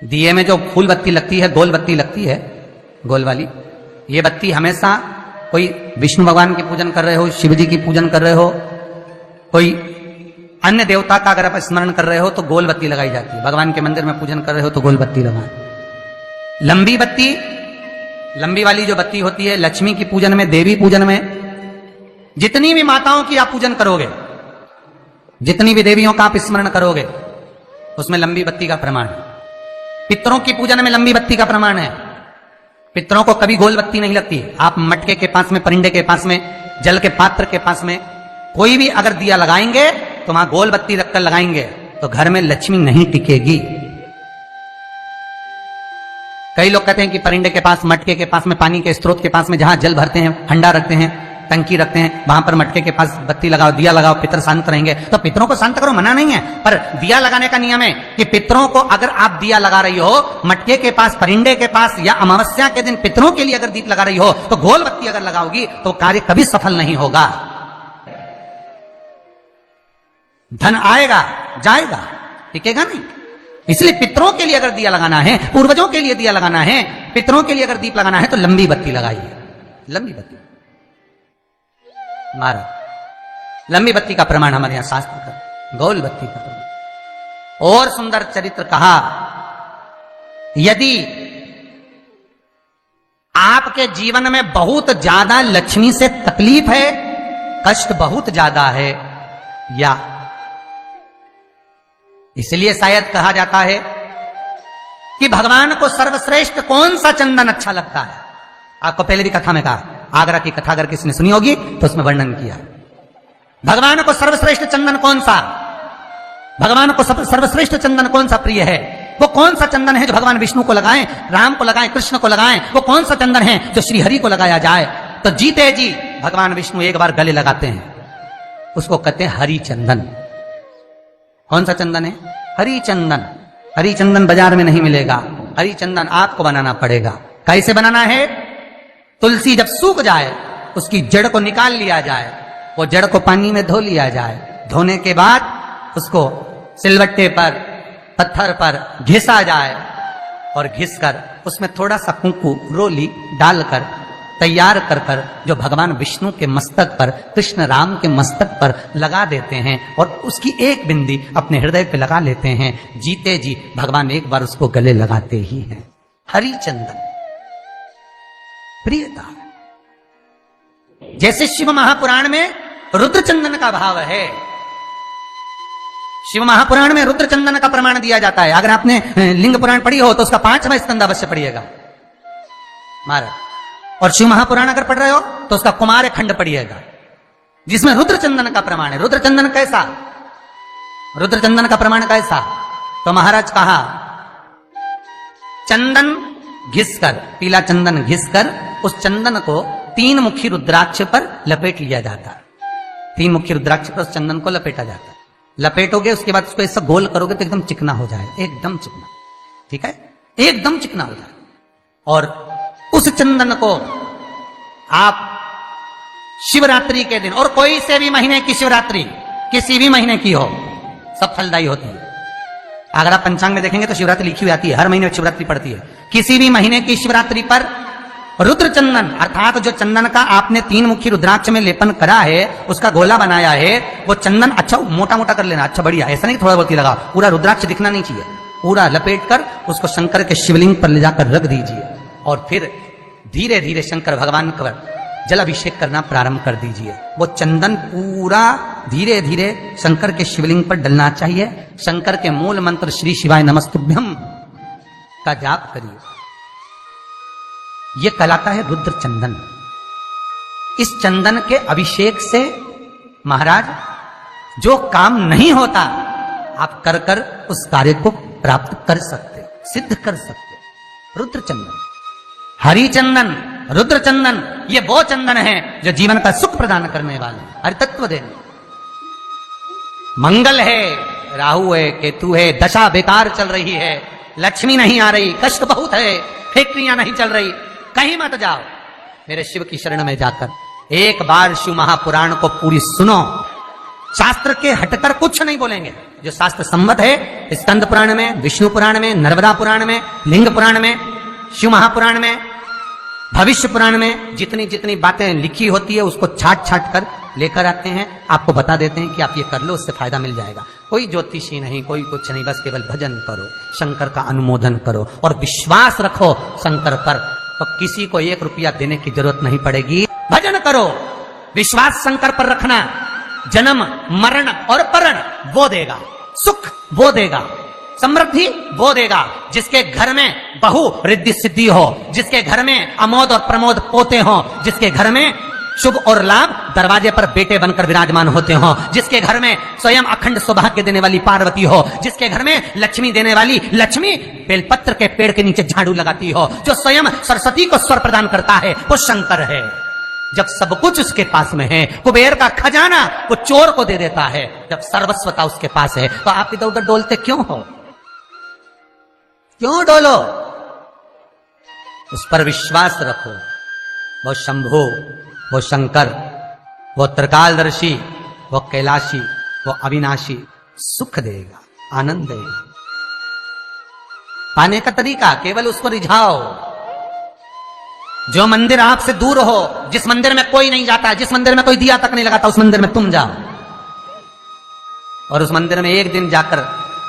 दिए में जो फूल बत्ती लगती है, गोल बत्ती लगती है, गोल वाली, ये बत्ती हमेशा कोई विष्णु भगवान की पूजन कर रहे हो, शिव जी की पूजन कर रहे हो, कोई अन्य देवता का अगर आप स्मरण कर रहे हो तो गोल बत्ती लगाई जाती है। भगवान के मंदिर में पूजन कर रहे हो तो गोल बत्ती लगाएं। लंबी बत्ती, लंबी वाली जो बत्ती होती है, लक्ष्मी की पूजन में, देवी पूजन में, जितनी भी माताओं की आप पूजन करोगे, जितनी भी देवियों का आप स्मरण करोगे, उसमें लंबी बत्ती का प्रमाण है। पितरों की पूजन में लंबी बत्ती का प्रमाण है। पितरों को कभी गोल बत्ती नहीं लगती। आप मटके के पास में, परिंदे के पास में, जल के पात्र के पास में कोई भी अगर दिया लगाएंगे तो वहां गोल बत्ती रखकर लगाएंगे तो घर में लक्ष्मी नहीं टिकेगी। कई लोग कहते हैं कि परिंदे के पास, मटके के पास में, पानी के स्रोत के पास में जहां जल भरते हैं, हंडा रखते हैं, टंकी रखते हैं, वहां पर मटके के पास बत्ती लगाओ, दिया लगाओ, पितर शांत रहेंगे। तो पितरों को शांत करो, मना नहीं है, पर दिया लगाने का नियम है कि पितरों को अगर आप दिया लगा रही हो मटके के पास, परिंदे के पास, या अमावस्या के दिन पितरों के लिए अगर दीप लगा रही हो तो गोल बत्ती अगर लगाओगी तो कार्य कभी सफल नहीं होगा। धन आएगा जाएगा, टिकेगा नहीं। इसलिए पितरों के लिए अगर दिया लगाना है, पूर्वजों के लिए दिया लगाना है, पितरों के लिए अगर दीप लगाना है तो लंबी बत्ती लगाइए। लंबी बत्ती, महाराज लंबी बत्ती का प्रमाण हमारे यहां शास्त्र का, गोल बत्ती का प्रमाण। और सुंदर चरित्र कहा, यदि आपके जीवन में बहुत ज्यादा लक्ष्मी से तकलीफ है, कष्ट बहुत ज्यादा है, या इसलिए शायद कहा जाता है कि भगवान को सर्वश्रेष्ठ कौन सा चंदन अच्छा लगता है। आपको पहले भी कथा में कहा, आगरा की कथा अगर किसी ने सुनी होगी तो उसमें वर्णन किया। भगवान को सर्वश्रेष्ठ चंदन कौन सा, भगवान को सर्वश्रेष्ठ चंदन कौन सा प्रिय है, वो कौन सा चंदन है जो भगवान विष्णु को लगाएं, राम को लगाएं, कृष्ण को लगाएं, वो कौन सा चंदन है जो श्री हरि को लगाया जाए। तो जीते जी भगवान विष्णु एक बार गले लगाते हैं, उसको कहते हैं हरि चंदन। कौन सा चंदन है? हरि चंदन। हरि चंदन बाजार में नहीं मिलेगा, हरि चंदन आपको बनाना पड़ेगा। कैसे बनाना है? तुलसी जब सूख जाए उसकी जड़ को निकाल लिया जाए, वो जड़ को पानी में धो लिया जाए, धोने के बाद उसको सिलवट्टे पर, पत्थर पर घिसा जाए, और घिसकर उसमें थोड़ा सा कुंकू, रोली डालकर तैयार कर कर जो भगवान विष्णु के मस्तक पर, कृष्ण राम के मस्तक पर लगा देते हैं, और उसकी एक बिंदी अपने हृदय पे लगा लेते हैं। जीते जी भगवान एक बार उसको गले लगाते ही हैं। हरि चंदन प्रियता। जैसे शिव महापुराण में रुद्र चंदन का भाव है, शिव महापुराण में रुद्र चंदन का प्रमाण दिया जाता है। अगर आपने लिंग पुराण पढ़ी हो तो उसका 5वां स्कंद अवश्य पढ़िएगा महाराज, और शिव महापुराण अगर पढ़ रहे हो तो उसका कुमार खंड पढ़िएगा, जिसमें रुद्र चंदन का प्रमाण है। रुद्र चंदन कैसा? रुद्र चंदन का प्रमाण कैसा? तो महाराज कहा, चंदन घिसकर, पीला चंदन घिसकर उस चंदन को 3 मुखी रुद्राक्ष पर लपेट लिया जाता है। 3 मुखी रुद्राक्ष पर उस चंदन को लपेटा जाता है। लपेटोगे, उसके बाद उसको ऐसा गोल करोगे तो एकदम चिकना हो जाए, एकदम चिकना, ठीक है, एकदम चिकना हो जाए। और उस चंदन को आप शिवरात्रि के दिन, और कोई से भी महीने की शिवरात्रि, किसी भी महीने की हो, सब फलदायी होती है। अगर आप पंचांग में देखेंगे तो शिवरात्रि लिखी हुई आती है, हर महीने शिवरात्रि पड़ती है। किसी भी महीने की शिवरात्रि पर रुद्र चंदन, अर्थात जो चंदन का आपने 3 मुखी रुद्राक्ष में लेपन करा है, उसका गोला बनाया है, वो चंदन अच्छा मोटा मोटा कर लेना, अच्छा बढ़िया, ऐसा नहीं थोड़ा बहुत ही लगा, पूरा रुद्राक्ष दिखना नहीं चाहिए। पूरा लपेट कर उसको शंकर के शिवलिंग पर ले जाकर रख दीजिए, और फिर धीरे धीरे शंकर भगवान का जल अभिषेक करना प्रारंभ कर दीजिए। वो चंदन पूरा धीरे धीरे शंकर के शिवलिंग पर डलना चाहिए। शंकर के मूल मंत्र श्री शिवाय नमस्तुभ्यम का जाप करिए। यह कहलाता है रुद्र चंदन। इस चंदन के अभिषेक से महाराज जो काम नहीं होता, आप कर कर उस कार्य को प्राप्त कर सकते, सिद्ध कर सकते। रुद्र चंदन, हरि चंदन, रुद्र चंदन, ये वो चंदन है जो जीवन का सुख प्रदान करने वाले, हरि तत्व देने। मंगल है, राहु है, केतु है, दशा बेकार चल रही है, लक्ष्मी नहीं आ रही, कष्ट बहुत है, फैक्ट्रियां नहीं चल रही, कहीं मत जाओ, मेरे शिव की शरण में जाकर एक बार शिव महापुराण को पूरी सुनो, शास्त्र के हटकर कुछ नहीं बोलेंगे। जो शास्त्र सम्मत है, स्कंद पुराण में, विष्णु पुराण में, नर्मदा पुराण में, लिंग पुराण में, शिव महापुराण में, भविष्य पुराण में जितनी जितनी बातें लिखी होती है उसको छाट छाट कर लेकर आते हैं, आपको बता देते हैं कि आप ये कर लो, उससे फायदा मिल जाएगा। कोई ज्योतिषी नहीं, कोई कुछ नहीं, बस केवल भजन करो, शंकर का अनुमोदन करो और विश्वास रखो शंकर पर, तो किसी को 1 रुपया देने की जरूरत नहीं पड़ेगी। भजन करो, विश्वास शंकर पर रखना, जन्म मरण और परण वो देगा, सुख वो देगा, समृद्धि वो देगा। जिसके घर में बहु रिद्धि सिद्धि हो, जिसके घर में अमोद और प्रमोद पोते हो, जिसके घर में शुभ और लाभ दरवाजे पर बेटे बनकर विराजमान होते हो, जिसके घर में स्वयं अखंड सौभाग्य देने वाली पार्वती हो, जिसके घर में लक्ष्मी देने वाली लक्ष्मी बेलपत्र के पेड़ के नीचे झाड़ू लगाती हो, जो स्वयं सरस्वती को स्वर प्रदान करता है वो शंकर है। जब सब कुछ उसके पास में है, कुबेर का खजाना वो चोर को दे देता है, जब सर्वस्वता उसके पास है, तो आप इधर उधर डोलते क्यों हो? क्यों डोलो? उस पर विश्वास रखो। वो शंभु, वो शंकर, वो त्रिकालदर्शी, वो कैलाशी, वो अविनाशी सुख देगा, आनंद देगा। पाने का तरीका केवल उसको रिझाओ। जो मंदिर आपसे दूर हो, जिस मंदिर में कोई नहीं जाता, जिस मंदिर में कोई दिया तक नहीं लगाता, उस मंदिर में तुम जाओ और उस मंदिर में एक दिन जाकर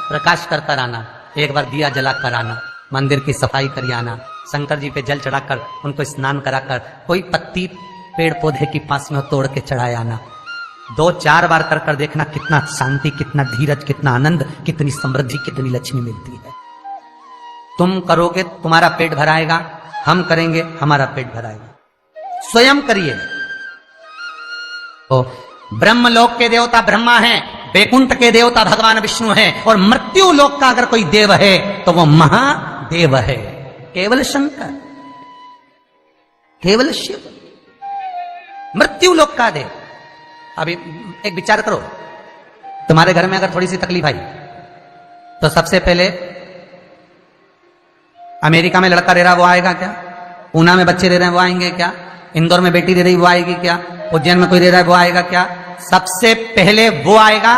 प्रकाश कर कर आना, एक बार दिया जला कर आना, मंदिर की सफाई कर आना, शंकर जी पे जल चढ़ाकर उनको स्नान कराकर, कोई पत्ती पेड़ पौधे की पास में तोड़ के चढ़ाए आना। 2-4 बार कर कर देखना कितना शांति, कितना धीरज, कितना आनंद, कितनी समृद्धि, कितनी लक्ष्मी मिलती है। तुम करोगे तुम्हारा पेट भराएगा, हम करेंगे हमारा पेट भराएगा। स्वयं करिए। तो ब्रह्मलोक के देवता ब्रह्मा हैं, वैकुंठ के देवता भगवान विष्णु हैं, और मृत्यु लोक का अगर कोई देव है तो वो महादेव है, केवल शंकर, केवल शिव, मृत्यु लोक का देव। अभी एक विचार करो, तुम्हारे घर में अगर थोड़ी सी तकलीफ आई तो सबसे पहले अमेरिका में लड़का रह रहा वो आएगा क्या? पूना में बच्चे रह रहे हैं वो आएंगे क्या? इंदौर में बेटी रह रही वो आएगी क्या? उज्जैन में कोई रह रहा है वो आएगा क्या? सबसे पहले वो आएगा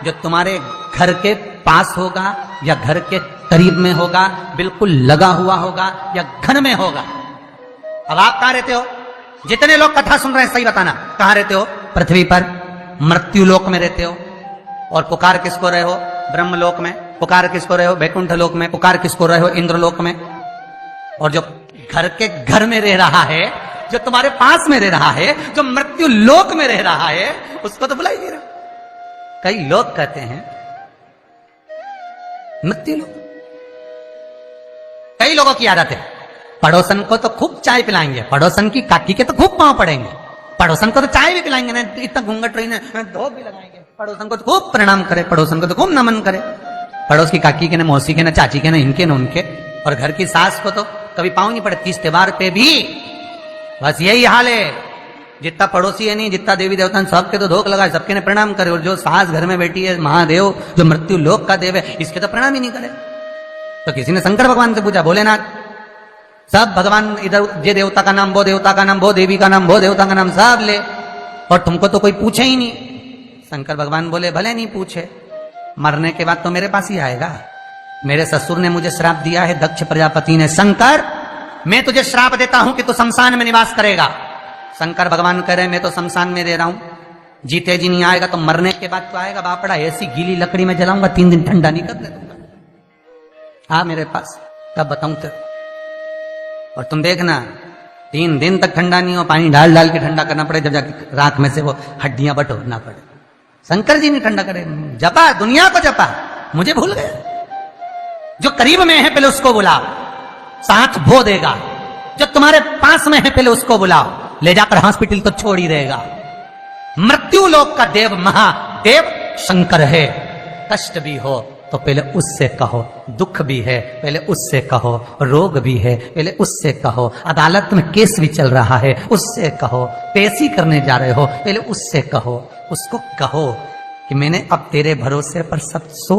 जो तुम्हारे घर के पास होगा या घर के करीब में होगा, बिल्कुल लगा हुआ होगा या घर में होगा। अब आप कहां रहते हो? जितने लोग कथा सुन रहे हैं सही बताना, कहां रहते हो? पृथ्वी पर मृत्यु लोक में रहते हो। और पुकार किसको रहे हो? ब्रह्मलोक में। पुकार किसको रहे हो? वैकुंठ लोक में। पुकार किसको रहे हो? इंद्रलोक में। और जो घर के घर में रह रहा है, जो तुम्हारे पास में रह रहा है, जो मृत्यु लोक में रह रहा है, उसको तो बुला ही नहीं रहा। कई लोग कहते हैं मृत्यु लोक। कई लोगों की आदत है, पड़ोसन को तो खूब चाय पिलाएंगे, पड़ोसन की काकी के तो खूब पांव पड़ेंगे, पड़ोसन को तो चाय भी पिलाएंगे ना, इतना घूंघट रही ना, धोप भी लगाएंगे, पड़ोसन को तो खूब प्रणाम करे, पड़ोसन को तो खूब नमन करे, पड़ोस की काकी के ना, मौसी के ना, चाची के ना, इनके ना उनके। और घर की सास को तो कभी पाँव नहीं पड़े, 30 त्योहार पे भी बस यही हाल है। जितना पड़ोसी है नहीं, जितना देवी देवता सबके तो धोख लगाए, सबके ने प्रणाम करे। और जो सास घर में बैठी है, महादेव जो मृत्यु लोक का देव है, इसके तो प्रणाम ही नहीं करे। तो किसी ने शंकर भगवान से पूछा, भोलेनाथ सब भगवान इधर, ये देवता का नाम, वो देवता का नाम, वो देवी का नाम, वो देवता का नाम सब ले, और तुमको तो कोई पूछे ही नहीं। शंकर भगवान बोले, भले नहीं पूछे, मरने के बाद तो मेरे पास ही आएगा। मेरे ससुर ने मुझे श्राप दिया है, दक्ष प्रजापति ने, शंकर मैं तुझे श्राप देता हूं कि तू शमशान में निवास करेगा। शंकर भगवान कह रहे, मैं तो शमशान में रह रहा हूं, जीते जी नहीं आएगा तो मरने के बाद तो आएगा। बापड़ा ऐसी गीली लकड़ी में जलाऊंगा, 3 दिन ठंडा नहीं करने दूंगा। हाँ मेरे पास, कब बताऊं तेरे। और तुम देखना 3 दिन तक ठंडा नहीं हो, पानी डाल डाल के ठंडा करना पड़े, जब जाके राख में से वो हड्डियां बटोरना पड़े। शंकर जी ने ठंडा करे, जपा दुनिया को जपा, मुझे भूल गए। जो करीब में है पहले उसको बुलाओ, साथ वो देगा। जो तुम्हारे पास में है पहले उसको बुलाओ, ले जाकर हॉस्पिटल तो छोड़ ही देगा। मृत्यु लोक का देव महादेव शंकर है। कष्ट भी हो तो पहले उससे कहो, दुख भी है पहले उससे कहो, रोग भी है पहले उससे कहो, अदालत में केस भी चल रहा है उससे कहो, पेशी करने जा रहे हो पहले उससे कहो। उसको कहो कि मैंने अब तेरे भरोसे पर सब सो